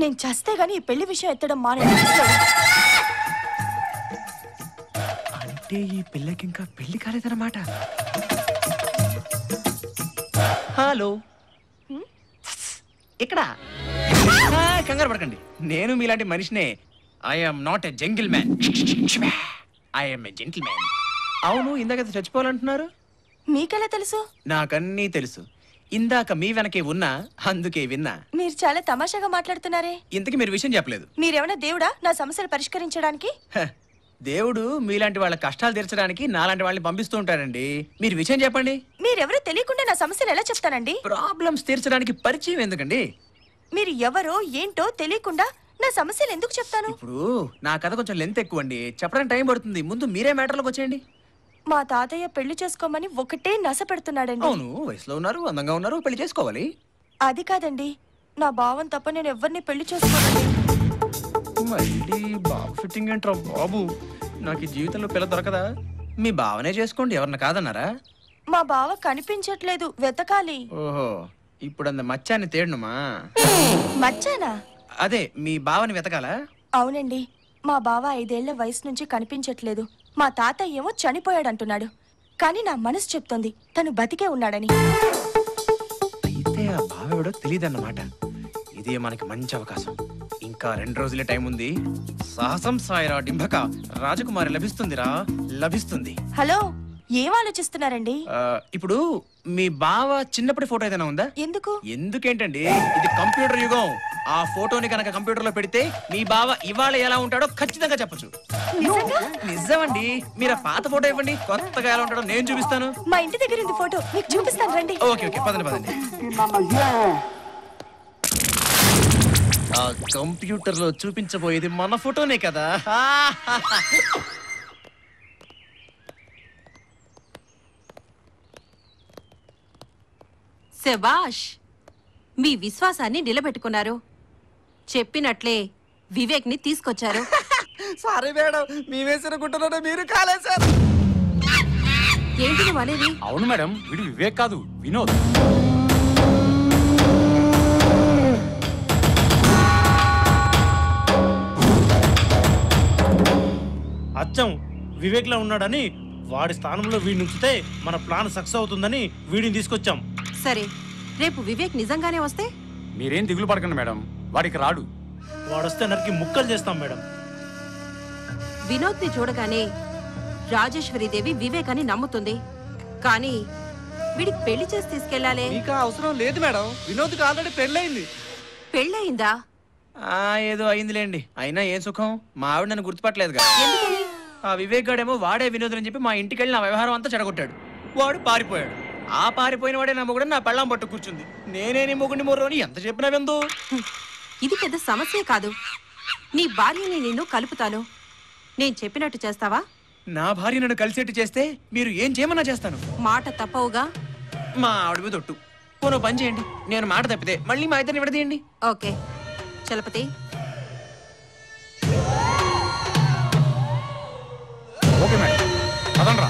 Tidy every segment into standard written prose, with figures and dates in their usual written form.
నేను చస్తే గానీ ఈ పెళ్లి విషయం ఎత్తడం మానే. అంటే ఈ పిల్లకి ఇంకా పెళ్లి కాలేదన్నమాట. హలో, ఇక్కడ కంగారు పడకండి, నేను మీలాంటి మనిషినే. I'm not a jungle man, I'm a gentle man. అవును, ఇందాక చచ్చిపోవాలంటున్నారు. మీకెలా తెలుసు? నాకన్నీ తెలుసు. ఇందాక మీ వెనకే ఉన్నా, అందుకే విన్నా. మీరు చాలా తమాషాగా మాట్లాడుతున్నారే. ఇంతకీ మీరు విషయం చెప్పలేదు. మీరేమైనా దేవుడా నా సమస్యలు పరిష్కరించడానికి? దేవుడు మీలాంటి వాళ్ళ కష్టాలు తీర్చడానికి నాలాంటి వాళ్ళని పంపిస్తూ ఉంటారండి. మీరు విషయం చెప్పండి. మీరెవరో తెలియకుండా నా సమస్యలు ఎలా చెప్తానండి? ప్రాబ్లమ్స్ తీర్చడానికి పరిచయం ఎందుకండి? మీరు ఎవరో ఏంటో తెలియకుండా నా సమస్యలు ఎందుకు చెప్తాను? ఇప్పుడు నా కథ కొంచెం లెంత్ ఎక్కువ అండి, చెప్పడానికి టైం పడుతుంది. ముందు మీరే మ్యాటర్లోకి వచ్చేయండి. మా తాతయ్య పెళ్లి చేసుకోమని ఒకటే నస పెడుతున్నాడండి. అవును, వయసులో ఉన్నారు, అందంగా ఉన్నారు, పెళ్లి చేసుకోవాలి. అది కాదండి, నా భావం తప్ప నేను ఎవరిని పెళ్లి చేసుకోవాలి. మళ్ళీ బాబు ఫిట్టింగ్ ఏంట్రా బాబు, నాకు ఈ జీవితంలో పిల్ల దొరకదా? మీ బావనే చేసుకోండి, ఎవరిని కాదన్నారా? మా బావ కనిపించట్లేదు, వెతకాలి. ఓహో, ఇప్పుడు అంత మచ్చాన్ని తేడనుమా? మచ్చానా? అదే మీ బావని వెతకాలా? అవునండి, మా బావ 5 ఏళ్ల వయసు నుంచి కనిపించట్లేదు. మా తాతయ్య ఏమో చనిపోయాడంటున్నాడు, కానీ నా మనసు చెప్తోంది తను బతికే ఉన్నాడని. అయితే ఆ బావెవడో తెలియదన్నమాట. ఇదే మనకి మంచి అవకాశం. ఇంకా 2 రోజులే టైం ఉంది. సాహసం సాయిరా డింబక, రాజకుమారి లభిస్తుందిరా, లభిస్తుంది. హలో, ఏం ఆలోచిస్తున్నారండి? ఇప్పుడు మీ బావ చిన్నప్పటి ఫోటో ఏదైనా ఉందా? ఎందుకు? ఎందుకేంటండి, ఇది కంప్యూటర్ యుగం. ఆ ఫోటోని కనుక కంప్యూటర్ లో పెడితే మీ బావ ఇవాళ ఎలా ఉంటాడో ఖచ్చితంగా చెప్పచ్చు. నిజమండి, మీరు పాత ఫోటో ఇవ్వండి, కొత్తగా ఎలా ఉంటాడో నేను చూపిస్తాను. మా ఇంటి దగ్గర ఉంది ఫోటో, మీకు చూపిస్తాను రండి. ఓకే ఓకే, పదండి పదండి. ఆ కంప్యూటర్ లో చూపించబోయేది మన ఫోటోనే కదా. శభాష్, మీ విశ్వాసాన్ని నిలబెట్టుకున్నారు. చెప్పినట్లే వివేక్ ని తీసుకొచ్చారు. సారీ మేడం, మీ వేసిన గుట్టలోనే మీరు కాలేశారు. ఏంటి నువ్వు అనేది? అవును మేడం, వీడు వివేక్ కాదు, వినోద్. అచ్చం వివేక్ లో ఉన్నాడని వాడి స్థానంలో వీడిని ఉంచితే మన ప్లాన్ సక్సెస్ అవుతుందని వీడిని తీసుకొచ్చాం. సరే, రేపు వివేక్ నిజంగానే వస్తే? మీరేం దిగులు పడకండి మేడం, వాడికి రాడు. వాడొస్తే నరికి ముక్కలు చేస్తాం మేడం. వినోద్ ని చూడగానే రాజేశ్వరీదేవి వివేక్ అని నమ్ముతుంది, కానీ వీడికి పెళ్లి చేసి తీసుకెళ్లాలే. మీకు అవసరం లేదు మేడం, వినోద్కి ఆల్రెడీ పెళ్ళయింది. పెళ్ళయిందా? ఏదో అయిందిలేండి. అయినా ఏ సుఖం, మా ఆవిడ నన్ను గుర్తుపట్టలేదుగా. ఎందుకని? ఆ వివేక్ గాడేమో వాడే వినోద్ అని చెప్పి మా ఇంటికి వెళ్ళి నా వ్యవహారం అంతా చెడగొట్టాడు. వాడు పారిపోయాడు. ఆ పారిపోయిన వాడే నా మొగుడు నా పెళ్ళాం పట్టు కూర్చుంది. నేనే నీ మొగుడిని మొర్రో అని ఎంత చెప్పినా విందు. ఇది పెద్ద సమస్యే కాదు. నీ భార్యని నిన్ను కలుపుతాను, నేను చెప్పినట్టు చేస్తావా? నా భార్య నన్ను కలిసేట్టు చేస్తే మీరు ఏం చేయమన్నా చేస్తాను. మాట తప్పవుగా? మా ఆవిడ మీద ఒట్టు. పోనో పని చేయండి, నేను మాట తప్పితే మళ్ళీ మా ఇద్దరిని విడదీయండి. ఓకే చలపతి. ఓకే మేడం, పదండ్రా.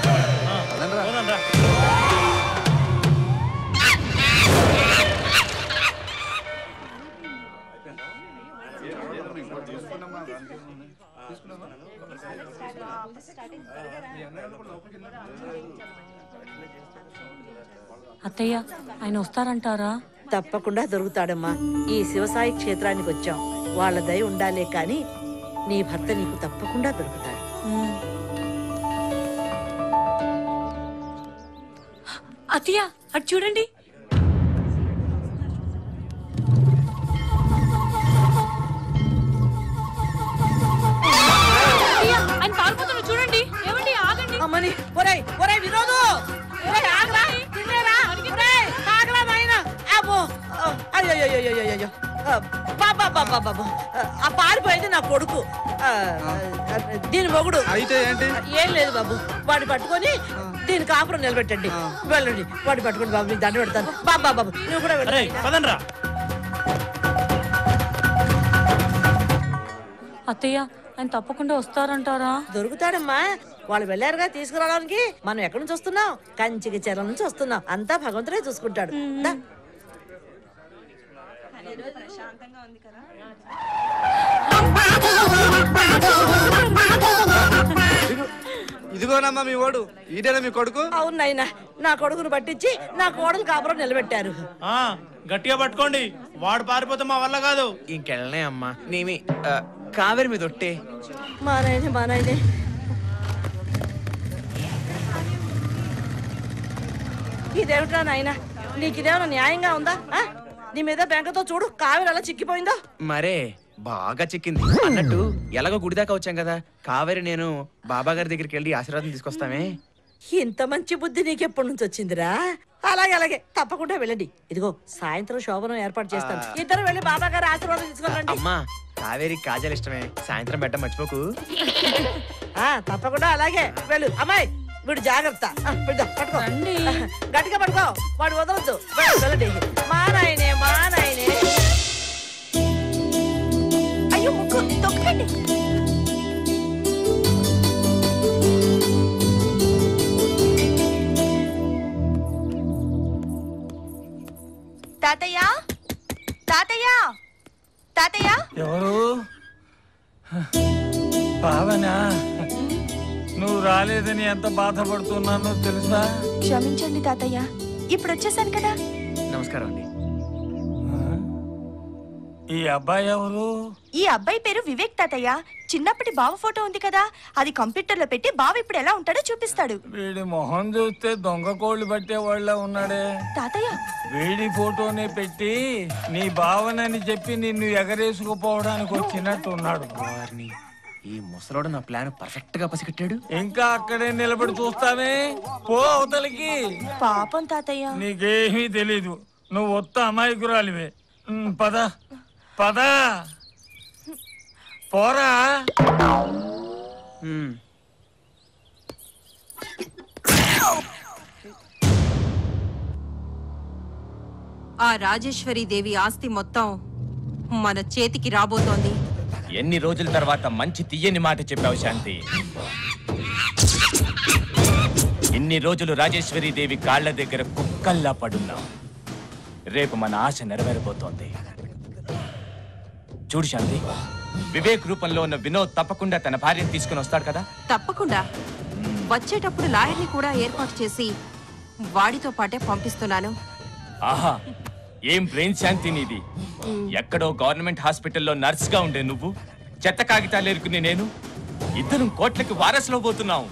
అత్తయ్య, ఆయన వస్తారంటారా? తప్పకుండా దొరుకుతాడమ్మా. ఈ శివసాయి క్షేత్రానికి వచ్చాం, వాళ్ళ దయ ఉండాలే కాని నీ భర్త నీకు తప్పకుండా దొరుకుతాడు. అత్తయ్య, అటు చూడండి. ఆయన పారిపోతున్నారు చూడండి. ఏమండి, ఆగండి. అమ్మని, ఒరేయ్ ఒరేయ్ వినోదు, ఒరేయ్ ఆగరా, తిన్నేరా, ఒరేయ్ ఆగరా నాయనా. అబ్బో, అయ్యయ్యయ్యయ్యయ్యో, బాబా బాబా బాబా, ఆ పారిపోయింది నా కొడుకు దీని మొగుడు. అయితే ఏంటి? ఏం లేదు బాబు, వాడిని పట్టుకొని దీని కాపురం నిలబెట్టండి. వెళ్ళండి, వాడిని పట్టుకోండి బాబు, నీకు దండ పెడతాను. బాబా బాబు నువ్వు కూడా వెళ్ళండి. అత్తయ్య ఆయన తప్పకుండా వస్తారంటారా? దొరుకుతాడమ్మా, వాళ్ళు వెళ్ళారుగా తీసుకురావడానికి. మనం ఎక్కడి నుంచి వస్తున్నాం? కంచికి చెర నుంచి వస్తున్నాం. అంతా భగవంతుడే చూసుకుంటాడు. ఇదిగోనమ్మా మీ ఓడు. ఈడేనా మీ కొడుకు? అవును నాయనా, నా కొడుకును పట్టించి నా కోడలు కాపురం నిలబెట్టారు. గట్టిగా పట్టుకోండి, వాడు పారిపోతే మా వల్ల కాదు. ఇంకెళ్ళనే అమ్మా, నేమి కావేరి మీద ఒట్టే. మా నాయనే ఇదేమిట్రా నాయనా, నీకు ఇదేమన్నా న్యాయంగా ఉందా? నీ మీద బెంకతో చూడు, కావేరి అలా చిక్కిపోయిందో. మరే బాగా చిక్కింది అన్నట్టు. ఎలాగో గుడి దాకా వచ్చాం కదా, కావేరి నేను బాబా గారి దగ్గరికి వెళ్ళి ఆశీర్వాదం తీసుకొస్తామే. ఇంత మంచి బుద్ధి నీకెప్పటి నుంచి వచ్చిందిరా? అలాగే తప్పకుండా వెళ్ళండి. ఇదిగో సాయంత్రం శోభనం ఏర్పాటు చేస్తాను. ఇద్దరు వెళ్ళి బాబా గారి ఆశీర్వాదం తీసుకోండి. అమ్మా, కావేరి కాజాలు ఇష్టమే, సాయంత్రం పెట్ట మర్చిపోకు. తప్పకుండా అలాగే వెళ్ళు. అమ్మాయి వీడు జాగ్రత్త, పట్టుకో, గట్టిగా పట్టుకో, వాడు వదలొద్దు. వెళ్ళండి. మా నాయనే అయ్యో ముక్కు తొక్కండి. తాతయ్య తాతయ్య తాతయ్య. ఎవరు? పావనా, నువ్వు రాలేదని ఎంత బాధపడుతున్నానో తెలుసా? క్షమించండి తాతయ్య, ఇప్పుడు వచ్చేసాను కదా. నమస్కారం అండి. ఈ అబ్బాయి ఎవరు? ఈ అబ్బాయి పేరు వివేక్ తాతయ్య. చిన్నప్పటి బావ ఫోటో ఉంది కదా, అది కంప్యూటర్ లో పెట్టి బావ ఇప్పుడు ఎలా ఉంటాడో చూపిస్తాడు. వీడి మొహం చూస్తే దొంగ కోళ్ళు పట్టే వాళ్ళ ఉన్నాడే. తాతయ్య వీడి ఫోటోనే పెట్టి నీ భావనని చెప్పి నిన్ను ఎగరేసుకుపోవడానికి వచ్చినట్టు ఉన్నాడు. ఈ ముసలోడు నా ప్లాన్ పర్ఫెక్ట్ గా పసిగట్టాడు. ఇంకా అక్కడే నిలబడి చూస్తానే, పో అవతలికి. పాపం తాతయ్య. నీకేమీ తెలీదు, నువ్వు ఒత్త అమాయకురాలివే. పద పద, పోరా. ఆ రాజేశ్వరి దేవి ఆస్తి మొత్తం మన చేతికి రాబోతోంది. ఎన్ని రోజుల తర్వాత మంచి తీయని మాట చెప్పావు శాంతి. ఇన్ని రోజులు రాజేశ్వరి దేవి కాళ్ల దగ్గర కుక్కల్లా పడున్నాం. రేపు మన ఆశ నెరవేరబోతోంది. చూడు శాంతి, వివేక్ రూపంలో ఉన్న వినోద్ తప్పకుండా తన భార్యను తీసుకుని వస్తాడు కదా? తప్పకుండా. వచ్చేటప్పుడు లాయర్ని కూడా ఏర్పాటు చేసి వాడితో పాటే పంపిస్తున్నాను. ఆహా, ఏం బ్రెయిన్ శాంతి నీది. ఎక్కడో గవర్నమెంట్ హాస్పిటల్లో నర్స్ గా ఉండే నువ్వు, చెత్త కాగితాలు ఎరుకుని నేను, ఇద్దరం కోట్లకి వారసులో పోతున్నావు.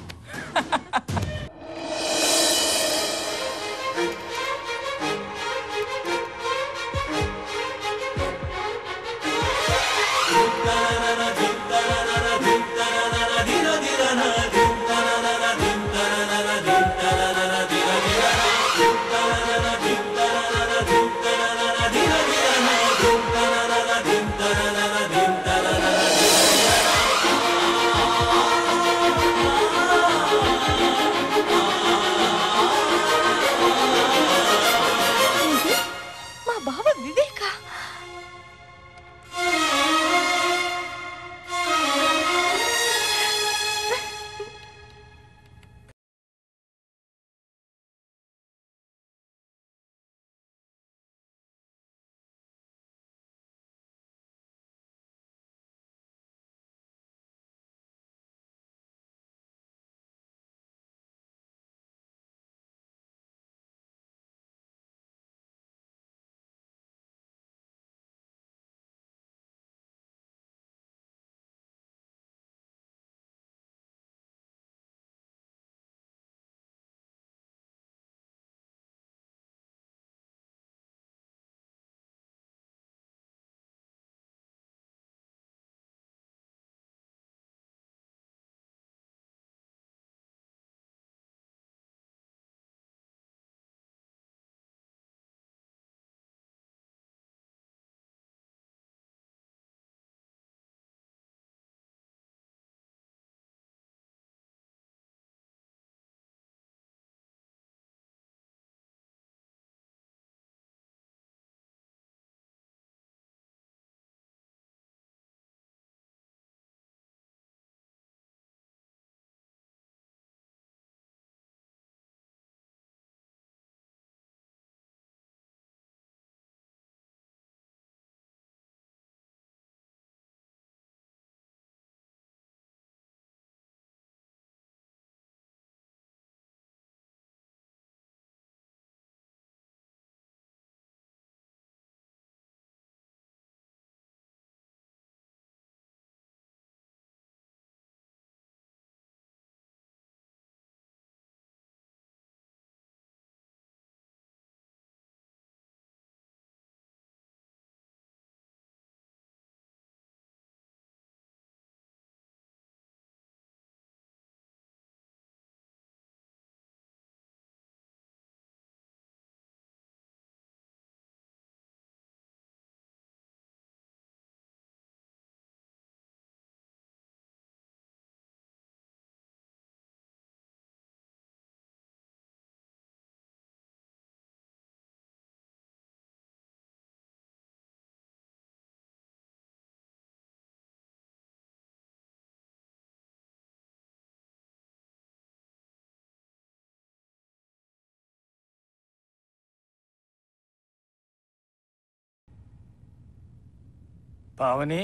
పావని,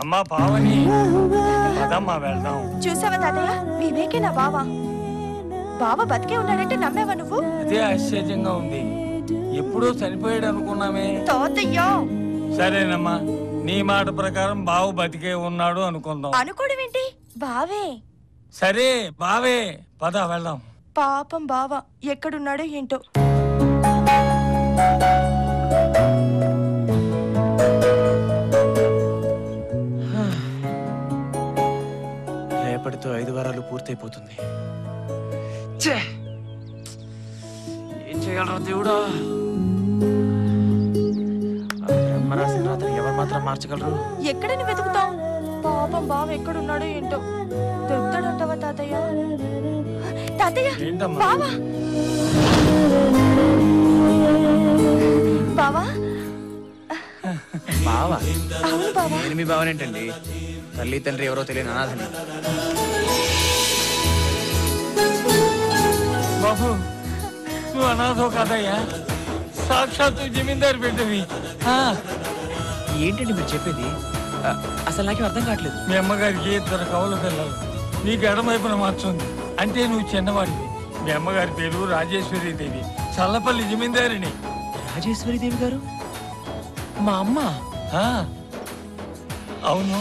అమ్మా పావని, అదమ్మా వెళ్దాం. చూసావా తాతయ్య, వివేకే నా బావ. బావ బతికే ఉన్నాడంటే నమ్మేవా నువ్వు? అదే ఆశ్చర్యంగా ఉంది. ఎప్పుడో చనిపోయాడు అనుకున్నామే. తాతయ్య సరేనమ్మా, నీ మాట ప్రకారం బావు బతికే ఉన్నాడు అనుకుందాం. అనుకోవడం ఏంటి? బావే. సరే బావే, పద వెళ్దాం. పాపం బావ ఎక్కడున్నాడో ఏంటో. రేపటితో 5 వారాలు పూర్తయిపోతుంది. ఏం చేయాలరా దేవుడా? రాసిన రాత్రి ఎవరు మాత్రం మార్చగలరు? ఎక్కడని వెతుకుతాం? పాపం బావ ఎక్కడున్నాడో ఏంటో. దొరుకుతాడంటావా తాతయ్య? తాతయ్య, బావా బావా బావా? అవును బావా. నేను మీ బావనేంటండి? తల్లి తండ్రి ఎవరో తెలియని అనాథని. బాబు, నువ్వు అనాథో కాదయ్యా, సాక్షాత్తు జమీందారు బిడ్డవి. ఏంటండి మీరు చెప్పేది? అసలు నాకేం అర్థం కావట్లేదు. మీ అమ్మగారికి 2 కవల పిల్లలు, నీకు ఎడమవైపున మార్చుంది. అంటే నువ్వు చిన్నవాడివి. మీ అమ్మగారి పేరు రాజేశ్వరి దేవి, చల్లపల్లి జమీందారిని. రాజేశ్వరి దేవి గారు మా అమ్మ? అవును,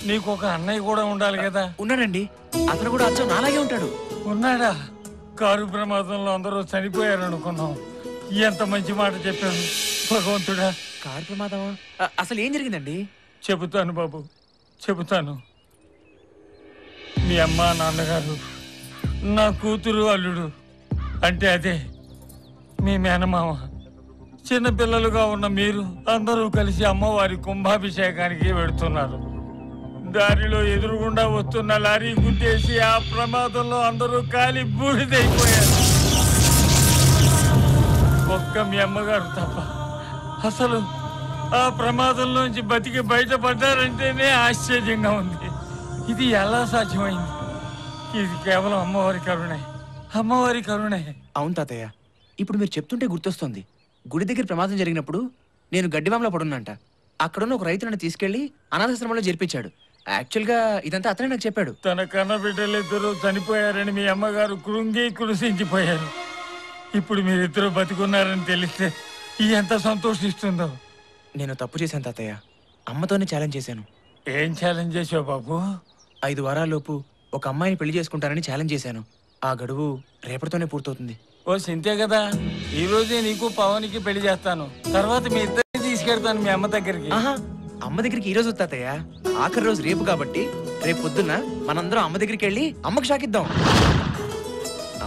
నీకు ఒక అన్నయ్య కూడా ఉండాలి కదా. ఉన్నాడండి, అతను కూడా అచ్చం నాలాగే ఉంటాడు. ఉన్నాడా? కారు ప్రమాదంలో అందరూ చనిపోయారు అనుకున్నాం. ఎంత మంచి మాట చెప్పాను భగవంతుడా. కారు ప్రమాదమా? అసలు ఏం జరిగిందండి? చెబుతాను బాబు, చెబుతాను. మీ అమ్మ నాన్నగారు, నా కూతురు అల్లుడు, అంటే అదే మీ మేనమామ, చిన్నపిల్లలుగా ఉన్న మీరు అందరూ కలిసి అమ్మవారి కుంభాభిషేకానికి వెడుతున్నారు. దారిలో ఎదురుగుండా వస్తున్న లారీ గుద్దేసి ఆ ప్రమాదంలో అందరూ కాలి బూడిదైపోయారు. ఒక్క మీ అమ్మగారు తప్ప. అసలు ఆ ప్రమాదంలోంచి బతికి బయటపడ్డారంటేనే ఆశ్చర్యంగా ఉంది. ఇది ఎలా సాధ్యమైంది? ఇది కేవలం అమ్మవారి కరుణే, అమ్మవారి కరుణే. అవును తాతయ్య, ఇప్పుడు మీరు చెప్తుంటే గుర్తొస్తుంది. గుడి దగ్గర ప్రమాదం జరిగినప్పుడు నేను గడ్డివాంలో పడున్నంట. అక్కడున్న ఒక రైతు నన్ను తీసుకెళ్లి అనాథాశ్రమంలో చేర్పించాడు. యాక్చువల్గా ఇదంతా అతనే నాకు చెప్పాడు. తన కన్న బిడ్డలిద్దరూ చనిపోయారని మీ అమ్మగారు కృంగి కృషించిపోయారు. ఇప్పుడు మీరిద్దరూ బతికున్నారని తెలిస్తే ఎంత సంతోషిస్తుందో. నేను తప్పు చేశాను తాతయ్య, అమ్మతోనే ఛాలెంజ్ చేశాను. ఏం ఛాలెంజ్ చేసావు బాబు? 5 వారాల్లోపు ఒక అమ్మాయిని పెళ్లి చేసుకుంటానని ఛాలెంజ్ చేశాను. ఆ గడువు రేపటితోనే పూర్తవుతుంది. ఓ సింతే కదా, ఈ రోజే నీకు పవన్కి పెళ్లి చేస్తాను. తర్వాత మీ ఇద్దరిని తీసుకెళ్తాను మీ అమ్మ దగ్గరికి. అమ్మ దగ్గరికి ఈ రోజు తాతయ్య, ఆఖరి రోజు రేపు కాబట్టి రేపు పొద్దున్న మనందరం అమ్మ దగ్గరికి వెళ్ళి అమ్మకు షాకిద్దాం.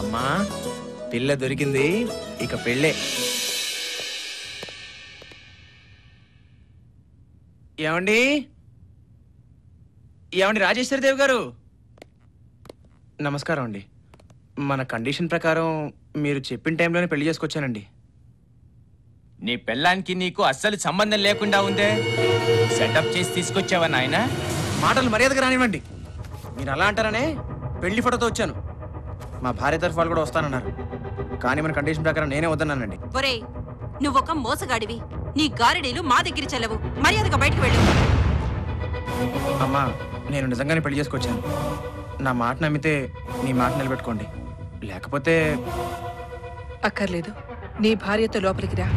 అమ్మా, పిల్ల దొరికింది, ఇక పెళ్ళే. ఏమండి ఏమండి రాజేశ్వరి దేవి గారు, నమస్కారం అండి. మన కండిషన్ ప్రకారం మీరు చెప్పిన టైంలోనే పెళ్లి చేసుకొచ్చానండి. నీ పెళ్ళానికి నీకు అస్సలు సంబంధం లేకుండా ఉందే. సెటప్ చేసి తీసుకొచ్చావా నాయనా? మాటలు మర్యాదగా రానివ్వండి. మీరు అలా అంటారనే పెళ్లి ఫోటోతో వచ్చాను. మా భార్య తరఫు వాళ్ళు కూడా వస్తానన్నారు, కానీ మన కండిషన్ ప్రకారం నేనే వద్దన్నానండి. ఒరేయ్, నువ్వొక మోసగాడివి. నీ గారిడీలు మా దగ్గర చెల్లవు. మర్యాదగా బయటకు వెళ్ళు. అమ్మా, నేను నిజంగానే పెళ్లి చేసుకొచ్చాను. నా మాట నమ్మితే నీ మాట నిలబెట్టుకోండి, లేకపోతే అక్కర్లేదు. నీ భార్యతో లోపలికి రా.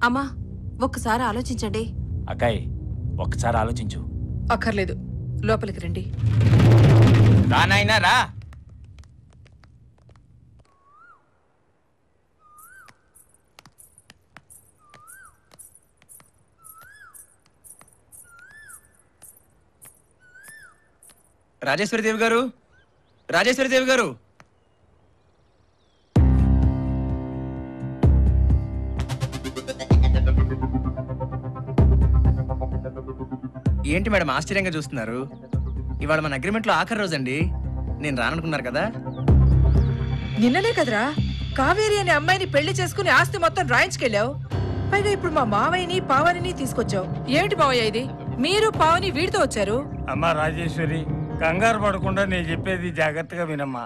అమ్మా, ఒక్కసారి ఆలోచించండి. అక్కాయ్, ఒక్కసారి ఆలోచించు. అక్కర్లేదు, లోపలికి రండి. రా నాయనా రా. రాజేశ్వరి దేవి గారు, రాజేశ్వరి దేవి గారు. ఏంటి మేడం ఆశ్చర్యంగా చూస్తున్నారు? ఇవాళ మన అగ్రిమెంట్లో ఆఖరి రోజండి. నేను రాననుకున్నారు కదా. నిన్ననే కదరా కావేరి అనే అమ్మాయిని పెళ్లి చేసుకుని ఆస్తి మొత్తం రాయించుకెళ్ళావు. పైగా ఇప్పుడు మా మావయ్యని పావనిని తీసుకొచ్చావు. ఏమిటి మావయ్య ఇది? మీరు పావని వీడితో వచ్చారు. అమ్మా రాజేశ్వరి, కంగారు పడకుండా నేను చెప్పేది జాగ్రత్తగా వినమ్మా.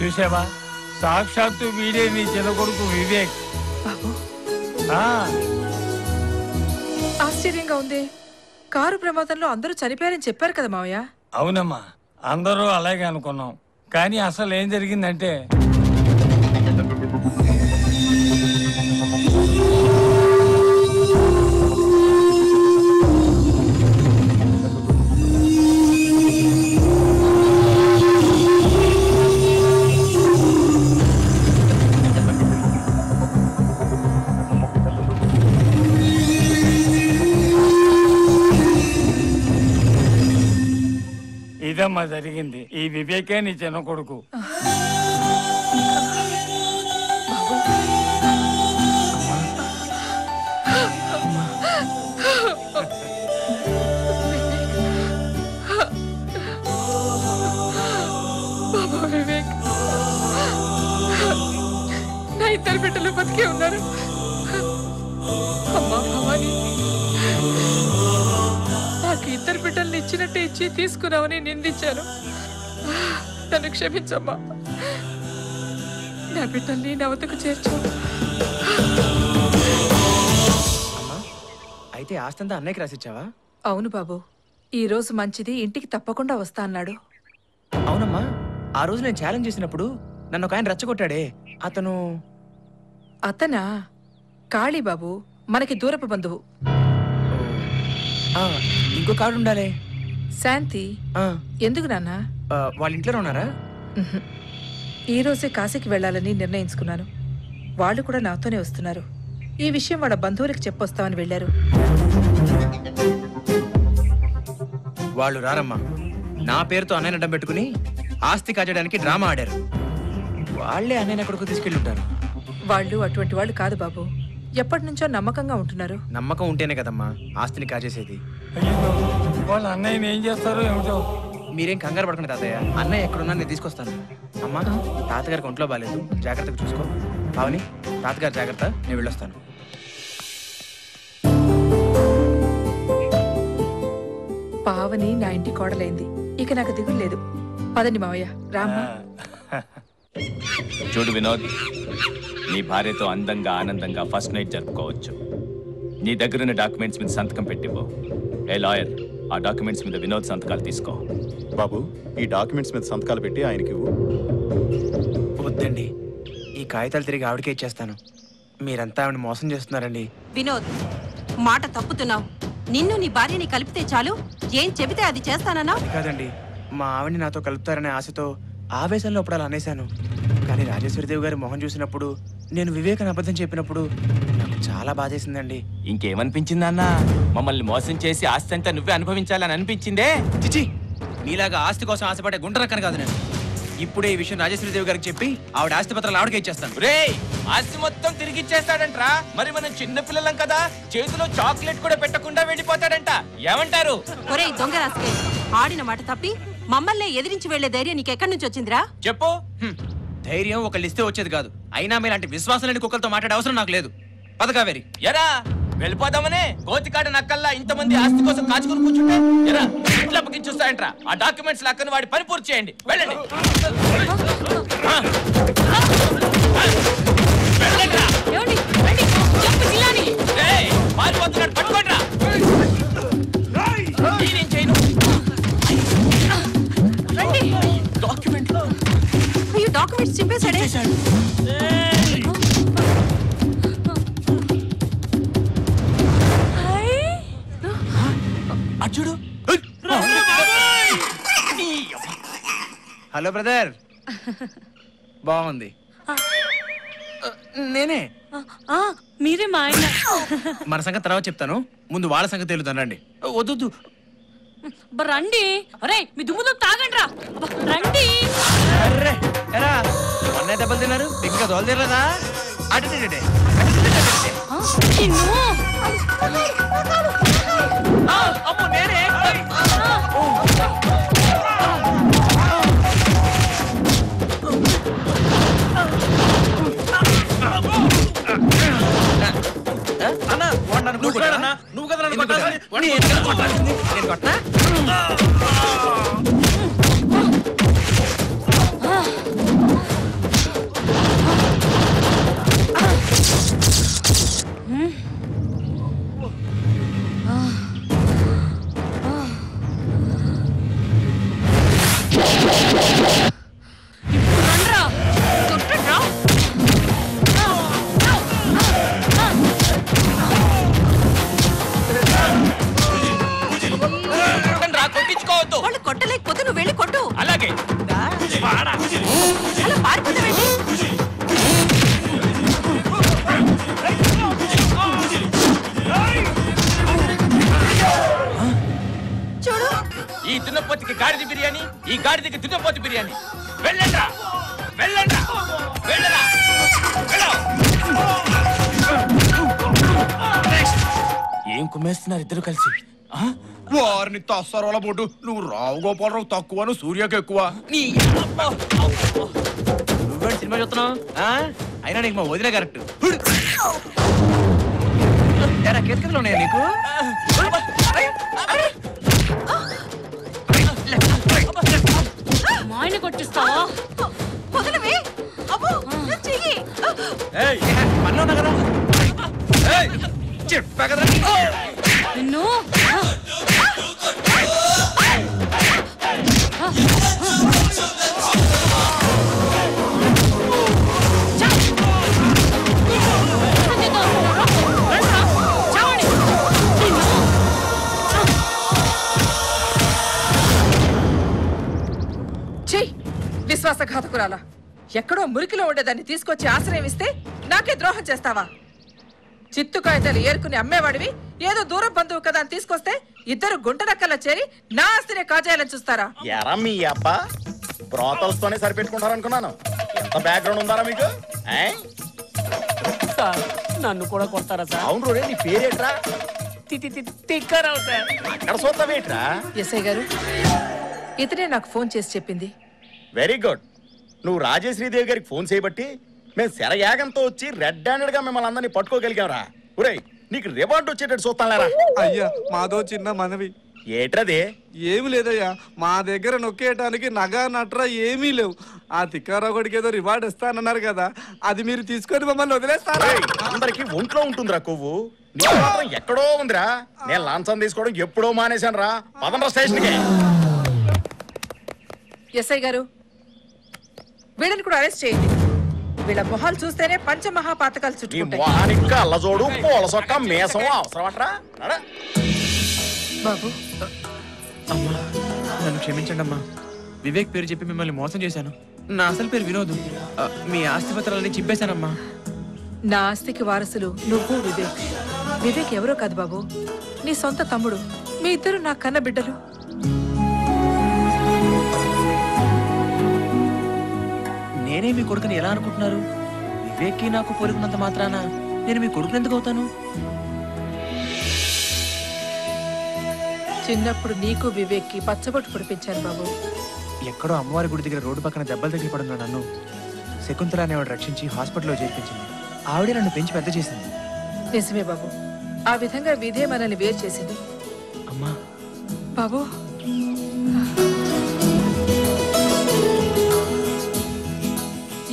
చూసావా, సాక్షాత్తు వీడే నీ చిన్న కొడుకు వివేక్. బాబు ఆ, ఆశ్చర్యంగా ఉంది. కారు ప్రమాదంలో అందరూ చనిపోయారని చెప్పారు కదా మావయ్య. అవునమ్మా, అందరూ అలాగే అనుకున్నాం. కానీ అసలు ఏం జరిగిందంటే ఇదమ్మా జరిగింది. ఈ వివేకే నీ చిన్న కొడుకు. బాబా వివేక్, నా ఇద్దరు బిడ్డలు బతికే ఉన్నారు. అమ్మా భవాని, నాకు ఇద్దరు బిడ్డల్ని ఇచ్చినట్టే ఇచ్చి తీసుకున్నావని నిందించాను. నన్ను క్షమించమ్మా. నా బిడ్డల్ని నా వద్దకు చేర్చు. అమ్మా, అయితే ఆస్తంతా అన్నయ్యకి రాసిచ్చావా? అవును బాబు, ఈ రోజు మంచిది, ఇంటికి తప్పకుండా వస్తా అన్నాడు. అవునమ్మా, ఆ రోజు నేను ఛాలెంజ్ చేసినప్పుడు నన్ను ఒక ఆయన రెచ్చగొట్టాడే, అతను అతనా? కాళీబాబు, మనకి దూరపు బంధువు. ఇంకో కార్డు ఉండాలి. శాంతి. ఎందుకు నాన్న? వాళ్ళ ఇంట్లో ఉన్నారా? ఈ రోజే కాశీకి వెళ్ళాలని నిర్ణయించుకున్నాను. వాళ్ళు కూడా నాతోనే వస్తున్నారు. ఈ విషయం వాళ్ళ బంధువులకు చెప్పొస్తామని వెళ్ళారు. వాళ్ళు రారమ్మా. నా పేరుతో అన్నయ్య అడ్డం పెట్టుకుని ఆస్తి కాజడానికి డ్రామా ఆడారు. వాళ్ళే అన్నయ్య ఎక్కడికో తీసుకెళ్ళి ఉంటారు. వాళ్ళు అటువంటి వాళ్ళు కాదు బాబు. ఎప్పటి నుంచో నమ్మకంగా ఉంటున్నారు. నమ్మకం ఉంటేనే కదమ్మా ఆస్తిని కాజేసేది. వాళ్ళ అన్నయ్యని ఏం చేస్తారో ఏమిటో. మీరేం కంగారు పడకండి తాతయ్య, అన్నయ్య ఎక్కడున్నా నేను తీసుకొస్తాను. అమ్మా, తాతగారికి ఒంట్లో బాగాలేదు, జాగ్రత్తగా చూసుకో. పావని, తాతగారు జాగ్రత్త, నేను వెళ్ళొస్తాను. పావని నా ఇంటి కోడలైంది, ఇక నాకు దిగులు లేదు. పదండి మావయ్య, రామ్మా. చూడు వినోద్, నీ భార్యతో అందంగా ఆనందంగా ఫస్ట్ నైట్ జరుపుకోవచ్చు. నీ దగ్గరున్న డాక్యుమెంట్స్ మీద సంతకం పెట్టిపో. ఏ లాయర్, ఆ డాక్యుమెంట్స్ మీద వినోద్ సంతకాలు తీసుకో. బాబు, ఈ డాక్యుమెంట్స్ మీద సంతకాలు పెట్టి ఆయనకి వద్దండి, ఈ కాగితాలు తిరిగి ఆవిడకే ఇచ్చేస్తాను. మీరంతా ఆవిడ మోసం చేస్తున్నారండి. వినోద్, మాట తప్పుతున్నావు. నిన్ను నీ భార్యని కలిపితే చాలు, ఏం చెబితే అది చేస్తానన్నా? కాదండి, మా ఆవిడని నాతో కలుపుతారనే ఆశతో ఆవేశంలో అప్పుడు అలా అనేశాను. కానీ రాజేశ్వరిదేవి గారి మొహం చూసినప్పుడు, నేను వివేకని అబద్ధం చెప్పినప్పుడు నాకు చాలా బాధేసిందండి. ఇంకేమనిపించిందన్నా? మమ్మల్ని మోసం చేసి ఆస్తి అంతా నువ్వే అనుభవించాలని అనిపించిందే? చిచి, నీలాగా ఆస్తి కోసం ఆశపడే గుంటరక్కని కాదు నేను. ఇప్పుడే ఈ విషయం రాజేశ్వరిదేవి గారికి చెప్పి ఆవిడ ఆస్తి పత్రాలు ఆవిడకే ఇచ్చేస్తాను. రే, ఆస్తి మొత్తం తిరిగి ఇచ్చేస్తాడంట్రా. మరి మనం చిన్న పిల్లలం కదా, చేతిలో చాక్లెట్ కూడా పెట్టకుండా వెళ్ళిపోతాడంట. ఏమంటారు? ఒరే దొంగ రాసుకే, ఆడిన మాట తప్పి మమ్మల్ని ఎదిరించి వెళ్లే ధైర్యం నీకెక్కడి నుంచి వచ్చిందిరా? చెప్పు. ధైర్యం ఒకళ్ళు ఇస్తే వచ్చేది కాదు. అయినా మీలాంటి విశ్వాసాలని కుక్కలతో మాట్లాడే అవసరం నాకు లేదు. పదకావేరి, ఎరా వెళ్ళిపోదామనే కోతికాడ నక్కల్లా ఇంతమంది ఆస్తి కోసం కాచుకుని కూర్చుంటే ఎరా ఇంట్లో అప్పగించొస్తాయంట్రా. ఆ డాక్యుమెంట్స్ అక్కని వాడి పని పూర్తి చేయండి. వెళ్ళండి. పారిపోతున్నాడు, పట్టుకోండిరా. నేనేం చేయను. డాక్యుమెంట్స్ చింపేశాడే. అచ్చుడు. హలో బ్రదర్, బాగుంది. నేనే. మీరే మా ఆయన. మన సంగతి తర్వాత చెప్తాను, ముందు వాళ్ళ సంగతి తెలుద్దాను. రండి. వద్దు రండి. అరే, మీ దుమ్ముతో తాగండి రా. రండి. అర్రే ఎరా, మొన్న దెబ్బలు తిన్నారు, ఇంకా దోలు తిరలేదా? అటు అమ్మో, నేనే. అన్నా, నువ్వు కదా నన్ను కొట్టాల్సింది. నేను కొట్టనా? దున్నపోతుకి గాడిద బిర్యానీ, ఈ గాడిదకి దున్నపోతు బిర్యానీ. వెళ్ళండ్రా, వెళ్ళండ్రా, వెళ్ళరా. ఏం కుమ్మేస్తున్నారు ఇద్దరు కలిసి? వారిని తస్సరోల బోటు. నువ్వు రావు గోపాలరావు తక్కువను సూర్యకి ఎక్కువ. నువ్వేంటి సినిమా చూస్తున్నావు? అయినా నీకు మా వదిలే కరెక్ట్. కేసులు ఉన్నాయా నీకు? మా ఆయన కొట్టిస్తావా? పనిలో ఉన్నా కదా, చెప్పా కదా నిన్ను. విశ్వాసఘాతకురాలా, ఎక్కడో మురికిలో ఉండేదాన్ని తీసుకొచ్చి ఆశ్రయం ఇస్తే నాకే ద్రోహం చేస్తావా? చిత్తు కాగితాలు ఏరుకుని అమ్మేవాడివి ఏదో దూరం బంధువు కదా అని తీసుకొస్తే ఇద్దరు గుంటనక్కల్లా చేరి నా ఆస్తినే కాజేయాలని చూస్తారా? ఎరా మీ అబ్బా బ్రోతల్స్ తోనే సరిపెట్టుకుంటారనుకున్నాను. ఎంత బ్యాక్గ్రౌండ్ ఉందారా మీకు? నన్ను కూడా కొడతారా సార్? అవును రోడే, నీ పేరేట్రా? తిక్కరావు సార్. అక్కడ చూస్తావేట్రా? ఎస్ఐ గారు, ఇతనే నాకు ఫోన్ చేసి చెప్పింది. Very good. నువ్వు రాజేశ్రీదేవి గారికి ఫోన్ చేయబట్టి మేము శరయాగంతో వచ్చి రెడ్ హ్యాండెడ్ గా మిమ్మల్ని అందరినీ పట్టుకోగలిగాంరా. ఒరేయ్, నీకు రివార్డు వచ్చేటట్టు చూస్తానులేరా. అయ్యా మాదో చిన్న మనవి. ఏట్రది? ఏమి లేదయ్యా, మా దగ్గర నొక్కేయటానికి నగా నట్రా ఏమీ లేవు. ఆ తిక్కారావుడికి ఏదో రివార్డ్ ఇస్తానన్నారు కదా, అది మీరు తీసుకొని మమ్మల్ని వదిలేస్తారా? అందరికి ఒంట్లో ఉంటుందిరా కొవ్వు, నీకు మాత్రం ఎక్కడో ఉందిరా. నేను లంచం తీసుకోవడం ఎప్పుడో మానేశాను రా. పదండ్రా స్టేషన్కి. ఎస్ఐ గారు, వీళ్ళని కూడా అరెస్ట్ చేయండి. వీళ్ళ మొహాలు చూస్తేనే పంచమహాపాతకాలు చుట్టుకుంటాయి. అల్లజోడు పూల సొక్క మేసం అవసరమట్రా. బాబు, అమ్మా నన్ను క్షమించండి అమ్మా. వివేక్ పేరు చెప్పి మిమ్మల్ని మోసం చేశాను. నా అసలు పేరు వినోద్. మీ ఆస్తి పత్రాలని చింపేశానమ్మా. నా ఆస్తికి వారసులు నువ్వు వివేక్. వివేక్ ఎవరో కాదు బాబు, నీ సొంత తమ్ముడు. మీ ఇద్దరు నా కన్న బిడ్డలు. నేనే మీ కొడుకుని ఎలా అనుకుంటున్నారు? వివేక్కి నాకు పోలికున్నంత మాత్రాన నేను మీ కొడుకుని ఎందుకు అవుతాను? చిన్నప్పుడు నీకు వివేక్కి పచ్చబొట్టు పొడిపించాను బాబు. ఎక్కడో అమ్మవారి గుడి దగ్గర రోడ్డు పక్కన దెబ్బలు తగిలి పడున్న నన్ను శకుంతల అనేవాడు రక్షించి హాస్పిటల్లో చేర్పించింది. ఆవిడే నన్ను పెంచి పెద్ద చేసింది. నిజమే బాబు, ఆ విధంగా విధే మనల్ని వేరు చేసింది. అమ్మా బాబు,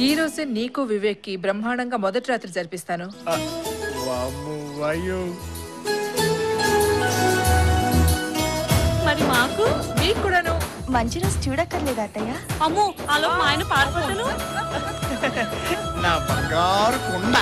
ఈ రోజే నీకు వివేక్కి బ్రహ్మాండంగా మొదటి రాత్రి జరిపిస్తాను. మరి మాకు మీకు కూడాను మంచి రోజు చూడక్కర్లేదు అత్తయ్య. అమ్మో అలా మా ఆయన పారిపోతాను. నా బంగారు కొండ.